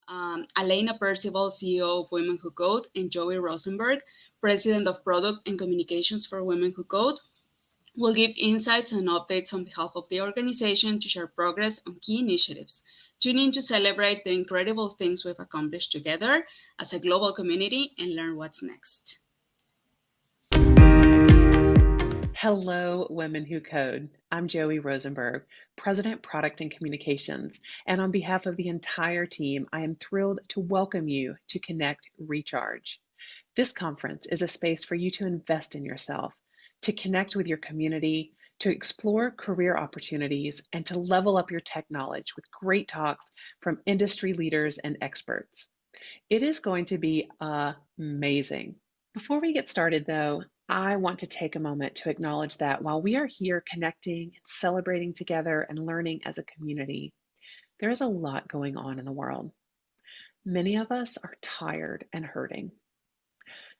Alaina Percival, CEO of Women Who Code, and Joey Rosenberg, President of Product and Communications for Women Who Code, will give insights and updates on behalf of the organization to share progress on key initiatives. Tune in to celebrate the incredible things we've accomplished together as a global community and learn what's next. Hello, Women Who Code. I'm Joey Rosenberg, President, Product and Communications, and on behalf of the entire team, I am thrilled to welcome you to Connect Recharge. This conference is a space for you to invest in yourself, to connect with your community, to explore career opportunities, and to level up your tech knowledge with great talks from industry leaders and experts. It is going to be amazing. Before we get started, though, I want to take a moment to acknowledge that while we are here connecting and celebrating together and learning as a community, there is a lot going on in the world. Many of us are tired and hurting.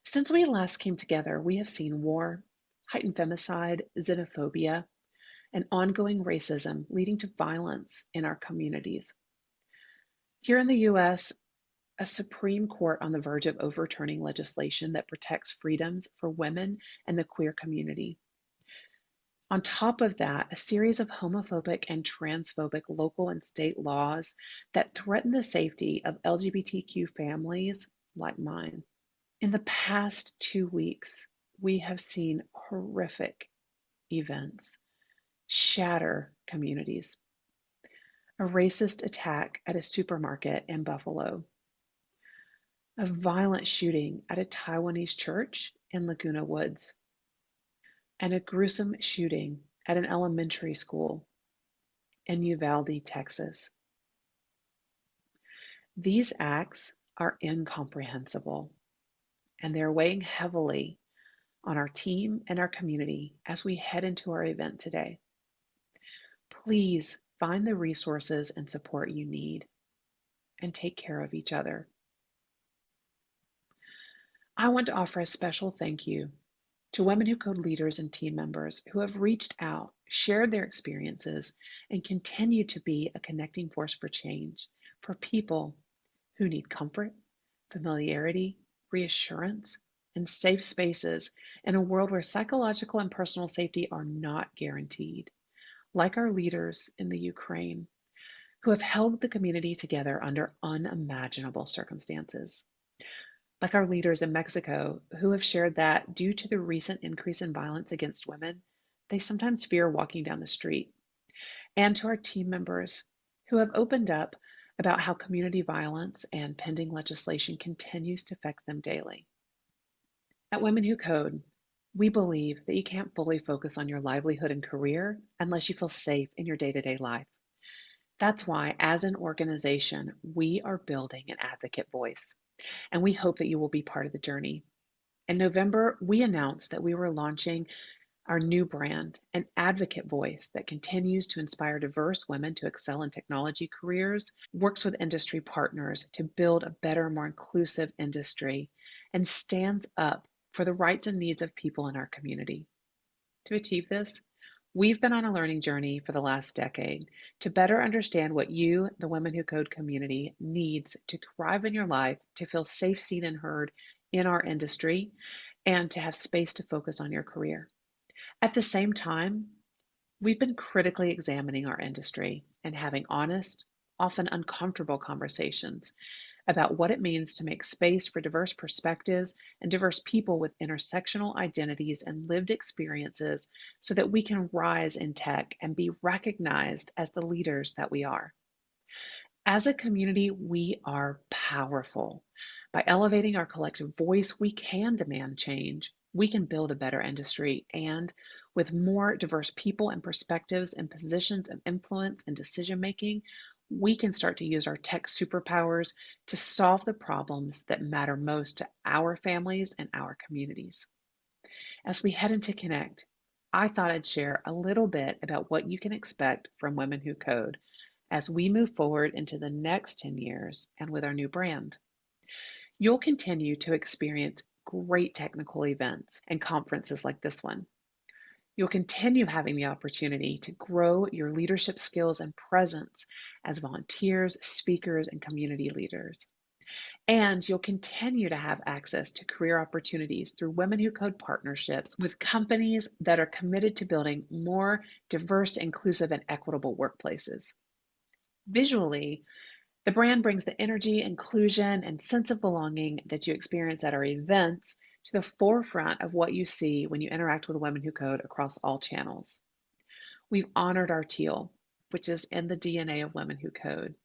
Since we last came together, we have seen war, heightened femicide, xenophobia, and ongoing racism leading to violence in our communities. Here in the US, a Supreme Court on the verge of overturning legislation that protects freedoms for women and the queer community. On top of that, a series of homophobic and transphobic local and state laws that threaten the safety of LGBTQ families like mine. In the past 2 weeks, we have seen horrific events shatter communities. A racist attack at a supermarket in Buffalo, a violent shooting at a Taiwanese church in Laguna Woods, and a gruesome shooting at an elementary school in Uvalde, Texas. These acts are incomprehensible, and they're weighing heavily on our team and our community as we head into our event today. Please find the resources and support you need and take care of each other. I want to offer a special thank you to Women Who Code leaders and team members who have reached out, shared their experiences, and continue to be a connecting force for change for people who need comfort, familiarity, reassurance, and safe spaces in a world where psychological and personal safety are not guaranteed, like our leaders in the Ukraine, who have held the community together under unimaginable circumstances. Like our leaders in Mexico, who have shared that due to the recent increase in violence against women, they sometimes fear walking down the street. And to our team members, who have opened up about how community violence and pending legislation continues to affect them daily. At Women Who Code, we believe that you can't fully focus on your livelihood and career unless you feel safe in your day-to-day life. That's why, as an organization, we are building an advocate voice, and we hope that you will be part of the journey. In November, we announced that we were launching our new brand, an advocate voice that continues to inspire diverse women to excel in technology careers, works with industry partners to build a better, more inclusive industry, and stands up for the rights and needs of people in our community. To achieve this, we've been on a learning journey for the last decade to better understand what you, the Women Who Code community, needs to thrive in your life, to feel safe, seen, and heard in our industry, and to have space to focus on your career. At the same time, we've been critically examining our industry and having honest, often uncomfortable conversations about what it means to make space for diverse perspectives and diverse people with intersectional identities and lived experiences so that we can rise in tech and be recognized as the leaders that we are. As a community, we are powerful. By elevating our collective voice, we can demand change. We can build a better industry, and with more diverse people and perspectives and positions of influence and decision making, we can start to use our tech superpowers to solve the problems that matter most to our families and our communities. As we head into Connect, I thought I'd share a little bit about what you can expect from Women Who Code as we move forward into the next 10 years and with our new brand. You'll continue to experience great technical events and conferences like this one. You'll continue having the opportunity to grow your leadership skills and presence as volunteers, speakers, and community leaders. And you'll continue to have access to career opportunities through Women Who Code partnerships with companies that are committed to building more diverse, inclusive, and equitable workplaces. Visually, the brand brings the energy, inclusion, and sense of belonging that you experience at our events to the forefront of what you see when you interact with Women Who Code across all channels. We've honored our teal, which is in the DNA of Women Who Code.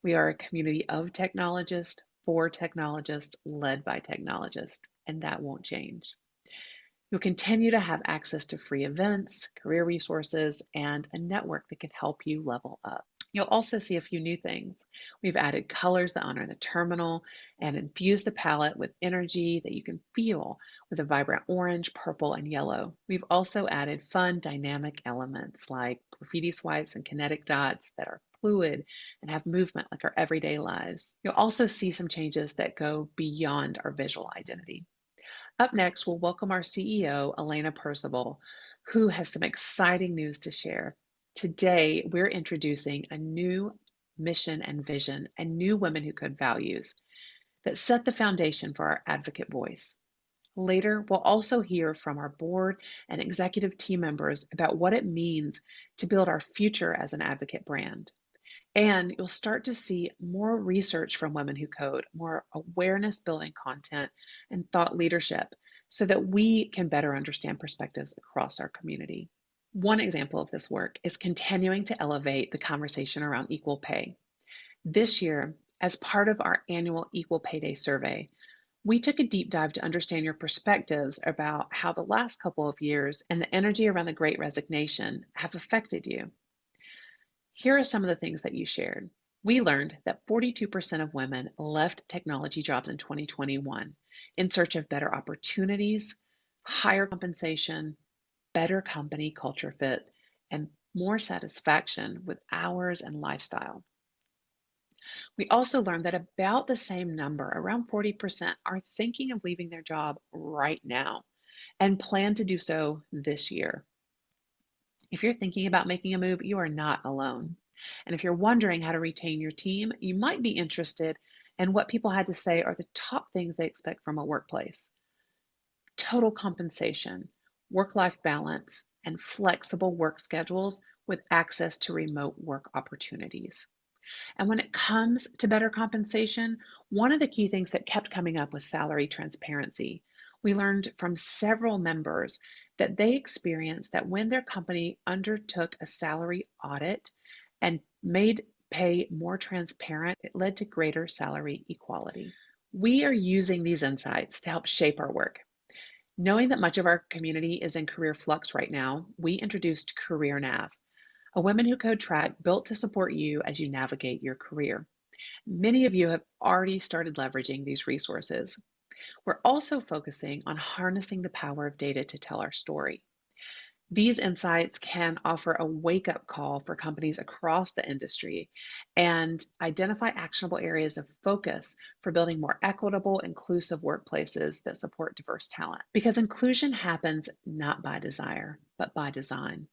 We are a community of technologists, for technologists, led by technologists, and that won't change. You'll continue to have access to free events, career resources, and a network that can help you level up. You'll also see a few new things. We've added colors that honor the terminal and infuse the palette with energy that you can feel with a vibrant orange, purple, and yellow. We've also added fun, dynamic elements like graffiti swipes and kinetic dots that are fluid and have movement like our everyday lives. You'll also see some changes that go beyond our visual identity. Up next, we'll welcome our CEO, Elena Percival, who has some exciting news to share. Today, we're introducing a new mission and vision and new Women Who Code values that set the foundation for our advocate voice. Later, we'll also hear from our board and executive team members about what it means to build our future as an advocate brand. And you'll start to see more research from Women Who Code, more awareness building content and thought leadership so that we can better understand perspectives across our community. One example of this work is continuing to elevate the conversation around equal pay. This year, as part of our annual Equal Pay Day survey, we took a deep dive to understand your perspectives about how the last couple of years and the energy around the Great Resignation have affected you. Here are some of the things that you shared. We learned that 42% of women left technology jobs in 2021 in search of better opportunities, higher compensation, better company culture fit, and more satisfaction with hours and lifestyle. We also learned that about the same number, around 40%, are thinking of leaving their job right now and plan to do so this year. If you're thinking about making a move, you are not alone. And if you're wondering how to retain your team, you might be interested in what people had to say are the top things they expect from a workplace. Total compensation, work-life balance, and flexible work schedules with access to remote work opportunities. And when it comes to better compensation, one of the key things that kept coming up was salary transparency. We learned from several members that they experienced that when their company undertook a salary audit and made pay more transparent, it led to greater salary equality. We are using these insights to help shape our work. Knowing that much of our community is in career flux right now, we introduced Career Nav, a Women Who Code track built to support you as you navigate your career. Many of you have already started leveraging these resources. We're also focusing on harnessing the power of data to tell our story. These insights can offer a wake-up call for companies across the industry and identify actionable areas of focus for building more equitable, inclusive workplaces that support diverse talent. Because inclusion happens not by desire, but by design.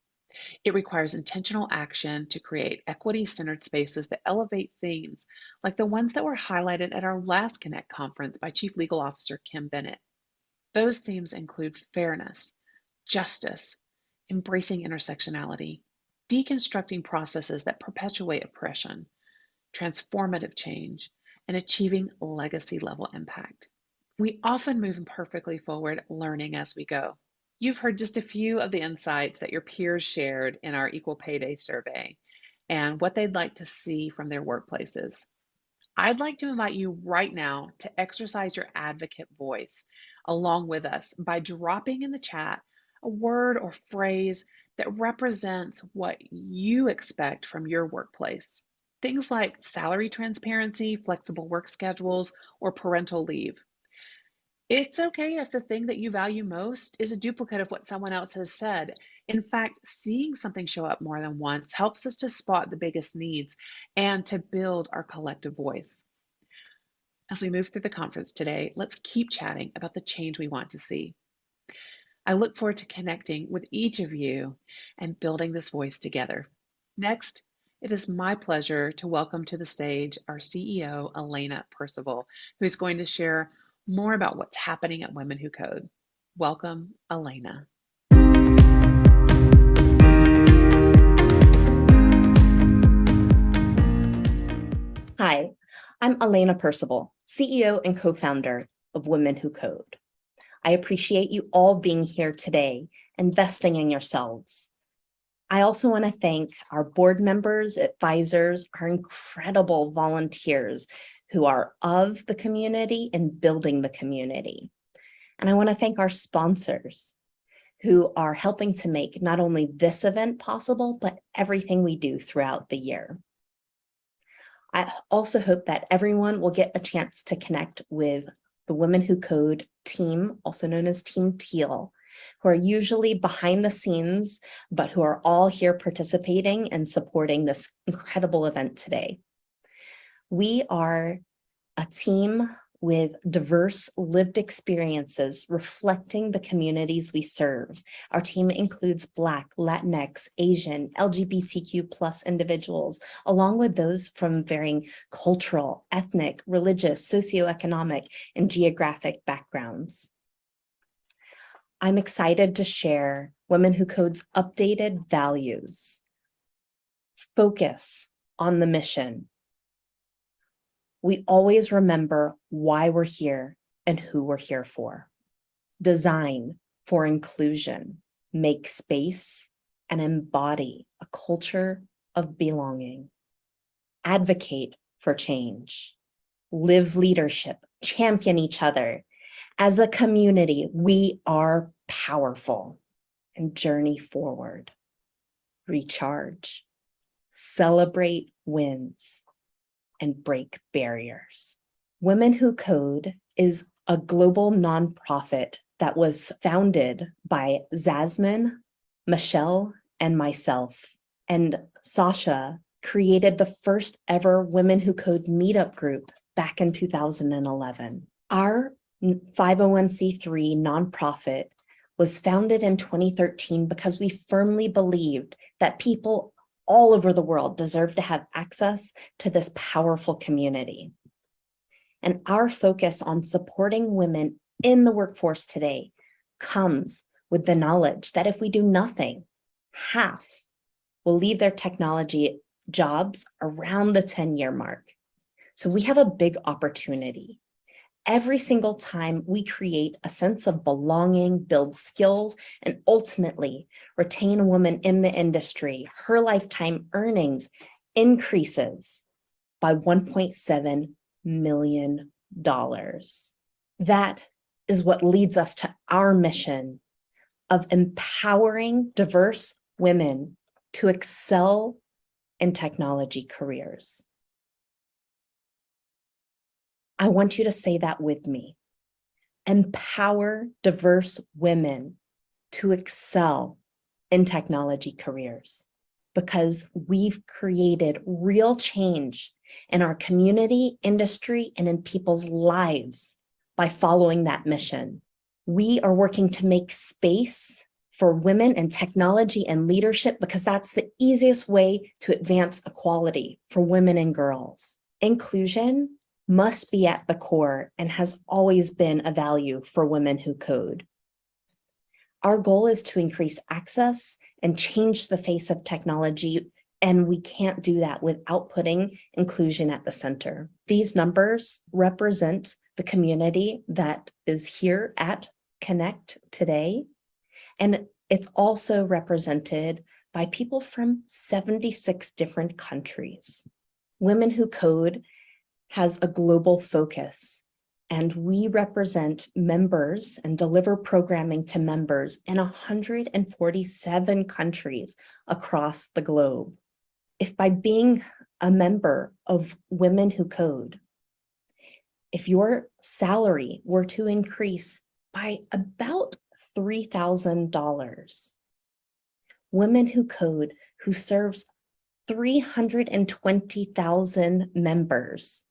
It requires intentional action to create equity-centered spaces that elevate themes like the ones that were highlighted at our last Connect conference by Chief Legal Officer Kim Bennett. Those themes include fairness, justice, embracing intersectionality, deconstructing processes that perpetuate oppression, transformative change, and achieving legacy-level impact. We often move imperfectly forward, learning as we go. You've heard just a few of the insights that your peers shared in our Equal Pay Day survey and what they'd like to see from their workplaces. I'd like to invite you right now to exercise your advocate voice along with us by dropping in the chat a word or phrase that represents what you expect from your workplace. Things like salary transparency, flexible work schedules, or parental leave. It's okay if the thing that you value most is a duplicate of what someone else has said. In fact, seeing something show up more than once helps us to spot the biggest needs and to build our collective voice. As we move through the conference today, let's keep chatting about the change we want to see. I look forward to connecting with each of you and building this voice together. Next, it is my pleasure to welcome to the stage our CEO, Elena Percival, who is going to share more about what's happening at Women Who Code. Welcome, Elena. Hi, I'm Alaina Percival, CEO and co-founder of Women Who Code. I appreciate you all being here today, investing in yourselves. I also want to thank our board members, advisors, our incredible volunteers who are of the community and building the community. And I want to thank our sponsors who are helping to make not only this event possible, but everything we do throughout the year. I also hope that everyone will get a chance to connect with the Women Who Code team, also known as Team Teal, who are usually behind the scenes, but who are all here participating and supporting this incredible event today. We are a team with diverse lived experiences reflecting the communities we serve. Our team includes Black, Latinx, Asian, LGBTQ+ individuals, along with those from varying cultural, ethnic, religious, socioeconomic, and geographic backgrounds. I'm excited to share Women Who Code's updated values. Focus on the mission. We always remember why we're here and who we're here for. Design for inclusion, make space, and embody a culture of belonging. Advocate for change. Live leadership, champion each other. As a community, we are powerful and journey forward. Recharge. Celebrate wins and break barriers. Women Who Code is a global nonprofit that was founded by Zasmin, Michelle, and myself. And Sasha created the first ever Women Who Code meetup group back in 2011. Our 501c3 nonprofit was founded in 2013 because we firmly believed that people all over the world deserve to have access to this powerful community. And our focus on supporting women in the workforce today comes with the knowledge that if we do nothing, half will leave their technology jobs around the 10-year mark. So we have a big opportunity. Every single time we create a sense of belonging, build skills, and ultimately retain a woman in the industry, her lifetime earnings increases by $1.7 million. That is what leads us to our mission of empowering diverse women to excel in technology careers. I want you to say that with me. Empower diverse women to excel in technology careers, because we've created real change in our community, industry, and in people's lives by following that mission. We are working to make space for women in technology and leadership because that's the easiest way to advance equality for women and girls. Inclusion must be at the core and has always been a value for Women Who Code. Our goal is to increase access and change the face of technology, and we can't do that without putting inclusion at the center. These numbers represent the community that is here at Connect today, and it's also represented by people from 76 different countries. Women Who Code has a global focus, and we represent members and deliver programming to members in 147 countries across the globe. If by being a member of Women Who Code, if your salary were to increase by about $3,000, Women Who Code, who serves 320,000 members,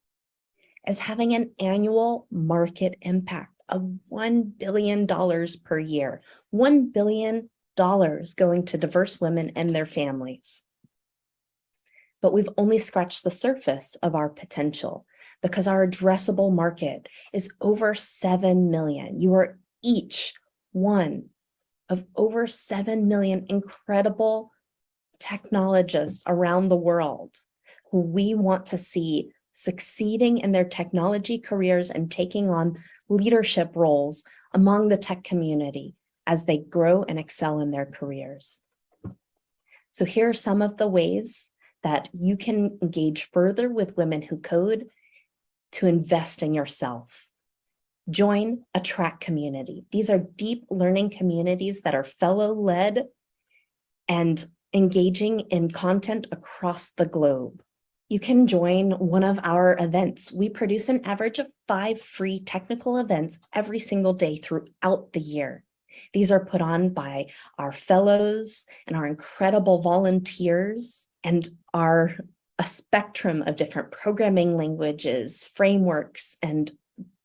is having an annual market impact of $1 billion per year. $1 billion going to diverse women and their families. But we've only scratched the surface of our potential because our addressable market is over 7 million. You are each one of over 7 million incredible technologists around the world who we want to see succeeding in their technology careers and taking on leadership roles among the tech community as they grow and excel in their careers. So here are some of the ways that you can engage further with Women Who Code to invest in yourself. Join a track community. These are deep learning communities that are fellow-led and engaging in content across the globe. You can join one of our events. We produce an average of 5 free technical events every single day throughout the year. These are put on by our fellows and our incredible volunteers and are a spectrum of different programming languages, frameworks, and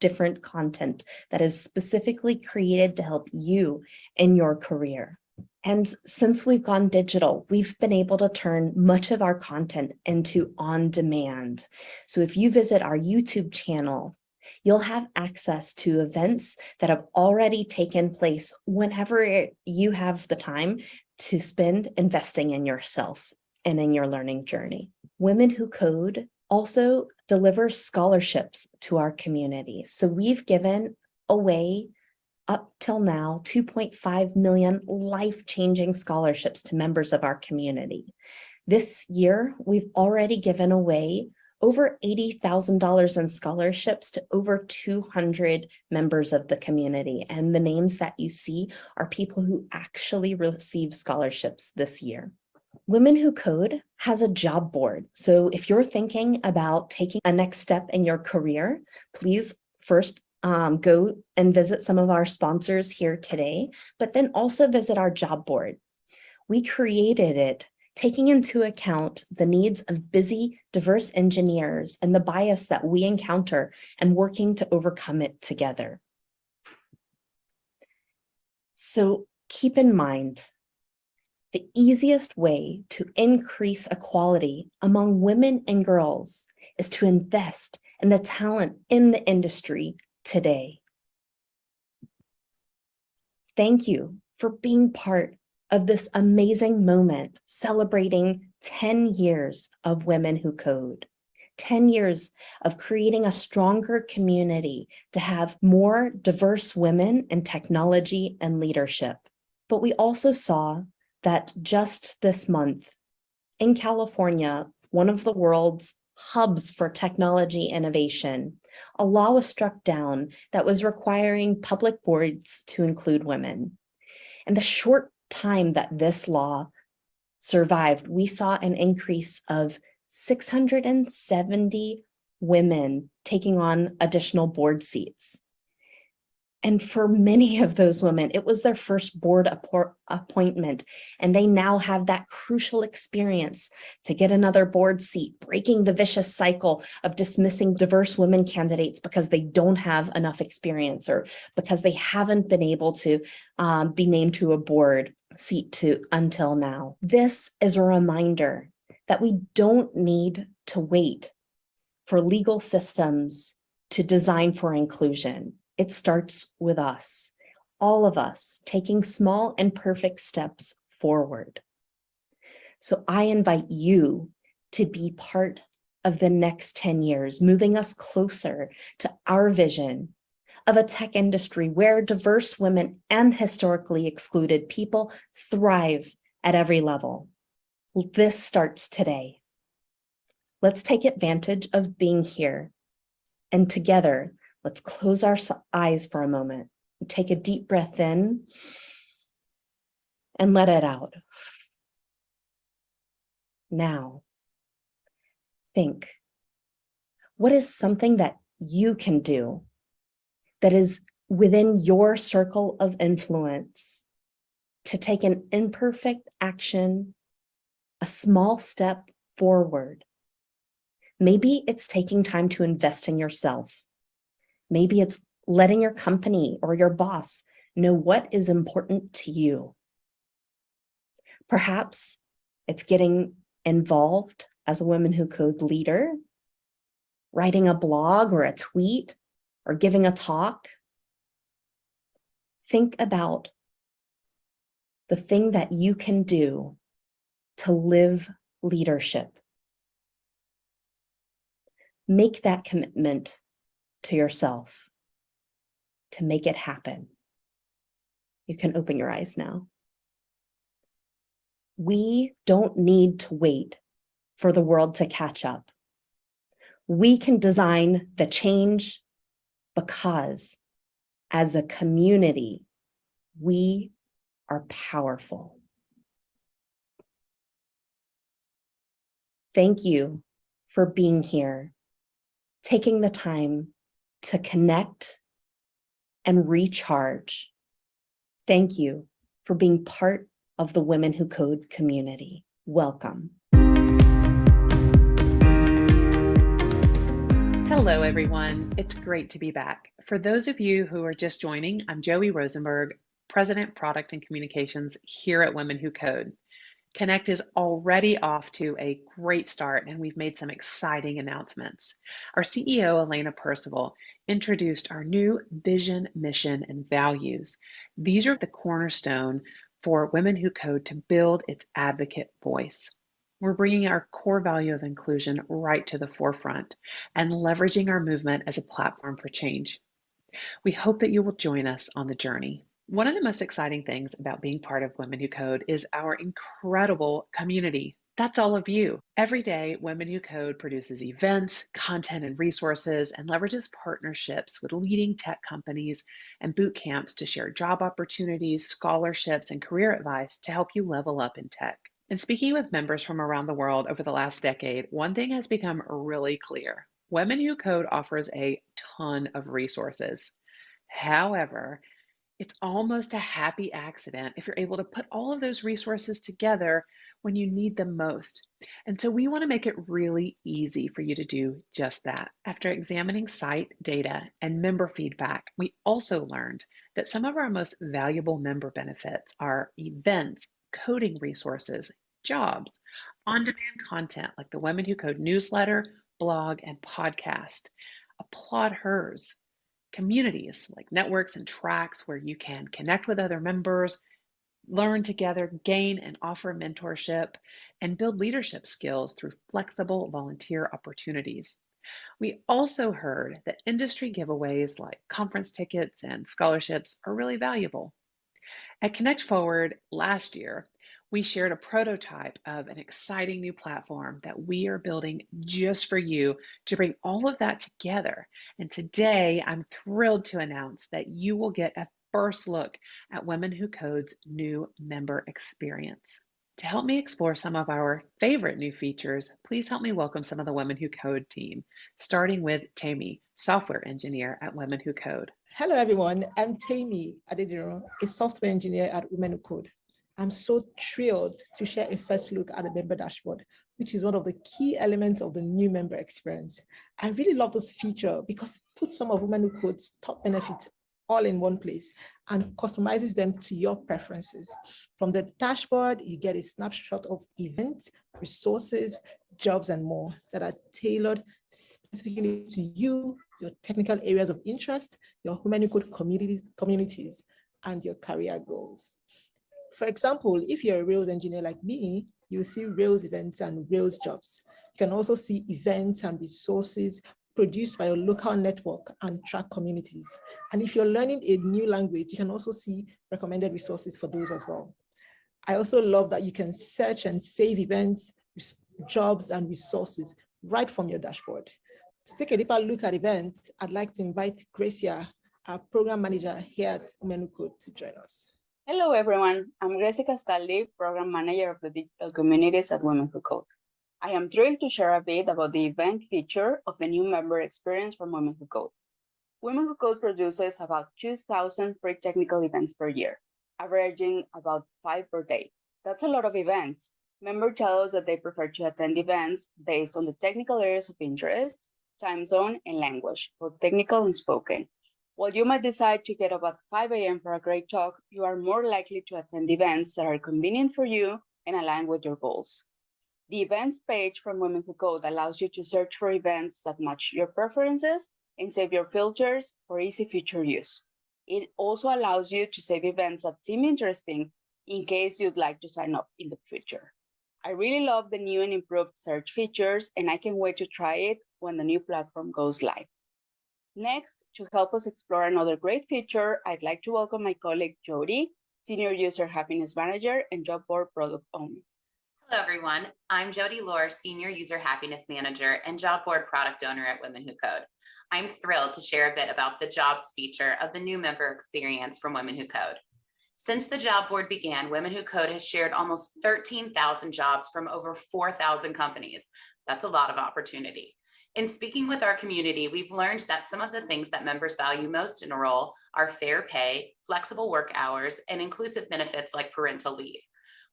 different content that is specifically created to help you in your career. And since we've gone digital, we've been able to turn much of our content into on demand. So if you visit our YouTube channel, you'll have access to events that have already taken place whenever you have the time to spend investing in yourself and in your learning journey. Women Who Code also delivers scholarships to our community. So we've given away up till now 2.5 million life-changing scholarships to members of our community. This year, we've already given away over $80,000 in scholarships to over 200 members of the community. And the names that you see are people who actually received scholarships this year. Women Who Code has a job board. So if you're thinking about taking a next step in your career, please first go and visit some of our sponsors here today, but then also visit our job board. We created it taking into account the needs of busy, diverse engineers and the bias that we encounter and working to overcome it together. So keep in mind, the easiest way to increase equality among women and girls is to invest in the talent in the industry today. Thank you for being part of this amazing moment celebrating 10 years of Women Who Code, 10 years of creating a stronger community to have more diverse women in technology and leadership. But we also saw that just this month in California, one of the world's hubs for technology innovation, a law was struck down that was requiring public boards to include women. In the short time that this law survived, we saw an increase of 670 women taking on additional board seats. And for many of those women, it was their first board appointment, and they now have that crucial experience to get another board seat, breaking the vicious cycle of dismissing diverse women candidates because they don't have enough experience or because they haven't been able to be named to a board seat until now. This is a reminder that we don't need to wait for legal systems to design for inclusion. It starts with us, all of us taking small and perfect steps forward. So I invite you to be part of the next 10 years, moving us closer to our vision of a tech industry where diverse women and historically excluded people thrive at every level. This starts today. Let's take advantage of being here, and together, let's close our eyes for a moment and take a deep breath in and let it out. Now, think, what is something that you can do that is within your circle of influence to take an imperfect action, a small step forward? Maybe it's taking time to invest in yourself. Maybe it's letting your company or your boss know what is important to you. Perhaps it's getting involved as a Women Who Code leader, writing a blog or a tweet, or giving a talk. Think about the thing that you can do to live leadership. Make that commitment to yourself to make it happen. You can open your eyes now. We don't need to wait for the world to catch up. We can design the change because as a community, we are powerful. Thank you for being here, taking the time to connect and recharge. Thank you for being part of the Women Who Code community. Welcome. Hello, everyone. It's great to be back. For those of you who are just joining, I'm Joey Rosenberg, President, Product and Communications here at Women Who Code. Connect is already off to a great start, and we've made some exciting announcements. Our CEO, Elena Percival, introduced our new vision, mission, and values. These are the cornerstone for Women Who Code to build its advocate voice. We're bringing our core value of inclusion right to the forefront and leveraging our movement as a platform for change. We hope that you will join us on the journey. One of the most exciting things about being part of Women Who Code is our incredible community. That's all of you. Every day, Women Who Code produces events, content, and resources, and leverages partnerships with leading tech companies and boot camps to share job opportunities, scholarships, and career advice to help you level up in tech. And speaking with members from around the world over the last decade, one thing has become really clear. Women Who Code offers a ton of resources. However, it's almost a happy accident if you're able to put all of those resources together when you need them most. And so we want to make it really easy for you to do just that. After examining site data and member feedback, we also learned that some of our most valuable member benefits are events, coding resources, jobs, on-demand content like the Women Who Code newsletter, blog, and podcast. Applaud Hers. Communities like networks and tracks where you can connect with other members, learn together, gain and offer mentorship, and build leadership skills through flexible volunteer opportunities. We also heard that industry giveaways like conference tickets and scholarships are really valuable. At Connect Forward last year, we shared a prototype of an exciting new platform that we are building just for you to bring all of that together. And today, I'm thrilled to announce that you will get a first look at Women Who Code's new member experience. To help me explore some of our favorite new features, please help me welcome some of the Women Who Code team, starting with Tammy, software engineer at Women Who Code. Hello, everyone. I'm Tammy Adediro, a software engineer at Women Who Code. I'm so thrilled to share a first look at the member dashboard, which is one of the key elements of the new member experience. I really love this feature because it puts some of Women Who Code's top benefits all in one place and customizes them to your preferences. From the dashboard, you get a snapshot of events, resources, jobs, and more that are tailored specifically to you, your technical areas of interest, your Women Who Code communities, and your career goals. For example, if you're a Rails engineer like me, you'll see Rails events and Rails jobs. You can also see events and resources produced by your local network and track communities. And if you're learning a new language, you can also see recommended resources for those as well. I also love that you can search and save events, jobs, and resources right from your dashboard. To take a deeper look at events, I'd like to invite Gracia, our program manager here at Women Who Code, to join us. Hello, everyone. I'm Gracia Castaldi, Program Manager of the Digital Communities at Women Who Code. I am thrilled to share a bit about the event feature of the new member experience from Women Who Code. Women Who Code produces about 2,000 free technical events per year, averaging about 5 per day. That's a lot of events. Members tell us that they prefer to attend events based on the technical areas of interest, time zone, and language, both technical and spoken. While you might decide to get up at 5 a.m. for a great talk, you are more likely to attend events that are convenient for you and align with your goals. The events page from Women Who Code allows you to search for events that match your preferences and save your filters for easy future use. It also allows you to save events that seem interesting in case you'd like to sign up in the future. I really love the new and improved search features, and I can't wait to try it when the new platform goes live. Next, to help us explore another great feature, I'd like to welcome my colleague Jody, Senior User Happiness Manager and Job Board Product Owner. Hello, everyone. I'm Jody Lohr, Senior User Happiness Manager and Job Board Product Owner at Women Who Code. I'm thrilled to share a bit about the jobs feature of the new member experience from Women Who Code. Since the job board began, Women Who Code has shared almost 13,000 jobs from over 4,000 companies. That's a lot of opportunity. In speaking with our community, we've learned that some of the things that members value most in a role are fair pay, flexible work hours, and inclusive benefits like parental leave.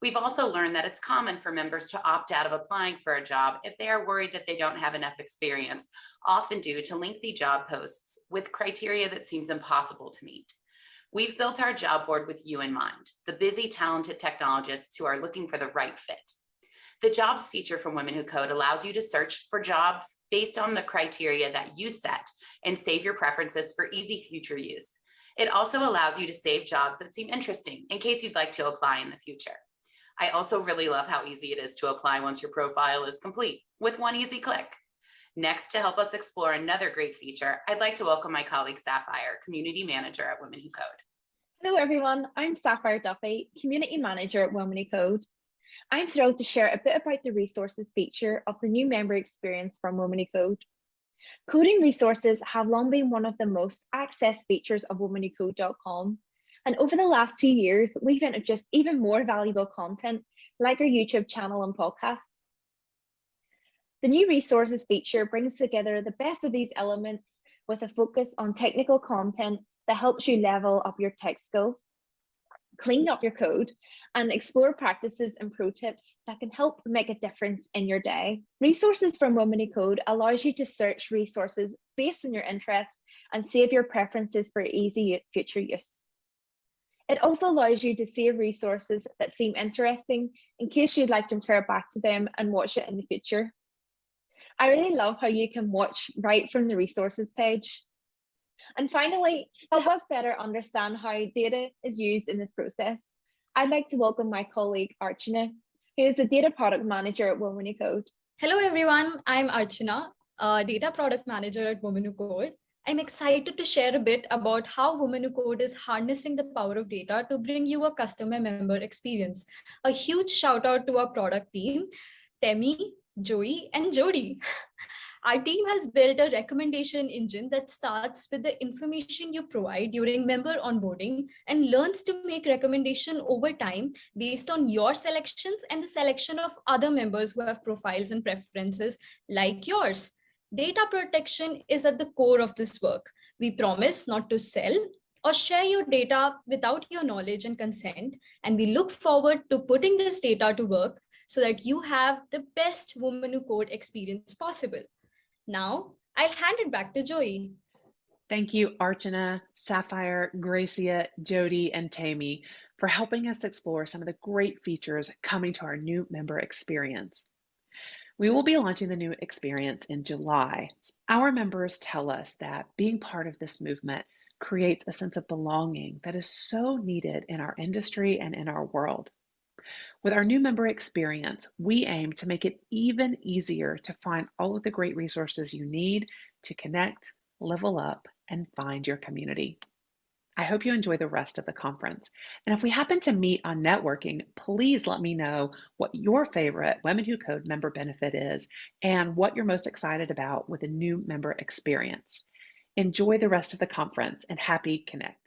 We've also learned that it's common for members to opt out of applying for a job if they are worried that they don't have enough experience, often due to lengthy job posts with criteria that seems impossible to meet. We've built our job board with you in mind, the busy, talented technologists who are looking for the right fit. The jobs feature from Women Who Code allows you to search for jobs based on the criteria that you set and save your preferences for easy future use. It also allows you to save jobs that seem interesting in case you'd like to apply in the future. I also really love how easy it is to apply once your profile is complete with one easy click. Next, to help us explore another great feature, I'd like to welcome my colleague Sapphire, Community Manager at Women Who Code. Hello everyone, I'm Sapphire Duffy, Community Manager at Women Who Code. I'm thrilled to share a bit about the resources feature of the new member experience from Women Who Code. Coding resources have long been one of the most accessed features of womenwhocode.com. And over the last 2 years, we've introduced even more valuable content like our YouTube channel and podcast. The new resources feature brings together the best of these elements with a focus on technical content that helps you level up your tech skills, clean up your code, and explore practices and pro tips that can help make a difference in your day. Resources from Women Who Code allows you to search resources based on your interests and save your preferences for easy future use. It also allows you to save resources that seem interesting in case you'd like to refer back to them and watch it in the future. I really love how you can watch right from the resources page. And finally, to help us better understand how data is used in this process, I'd like to welcome my colleague Archana, who is the Data Product Manager at Women Who Code. Hello everyone, I'm Archana, a Data Product Manager at Women Who Code. I'm excited to share a bit about how Women Who Code is harnessing the power of data to bring you a customer member experience. A huge shout out to our product team, Temi, Joey, and Jody. Our team has built a recommendation engine that starts with the information you provide during member onboarding and learns to make recommendation over time based on your selections and the selection of other members who have profiles and preferences like yours. Data protection is at the core of this work. We promise not to sell or share your data without your knowledge and consent, and we look forward to putting this data to work so that you have the best Women Who Code experience possible. Now, I'll hand it back to Joey. Thank you, Archana, Sapphire, Gracia, Jody, and Tammy for helping us explore some of the great features coming to our new member experience. We will be launching the new experience in July. Our members tell us that being part of this movement creates a sense of belonging that is so needed in our industry and in our world. With our new member experience, we aim to make it even easier to find all of the great resources you need to connect, level up, and find your community. I hope you enjoy the rest of the conference. And if we happen to meet on networking, please let me know what your favorite Women Who Code member benefit is and what you're most excited about with a new member experience. Enjoy the rest of the conference and happy Connect.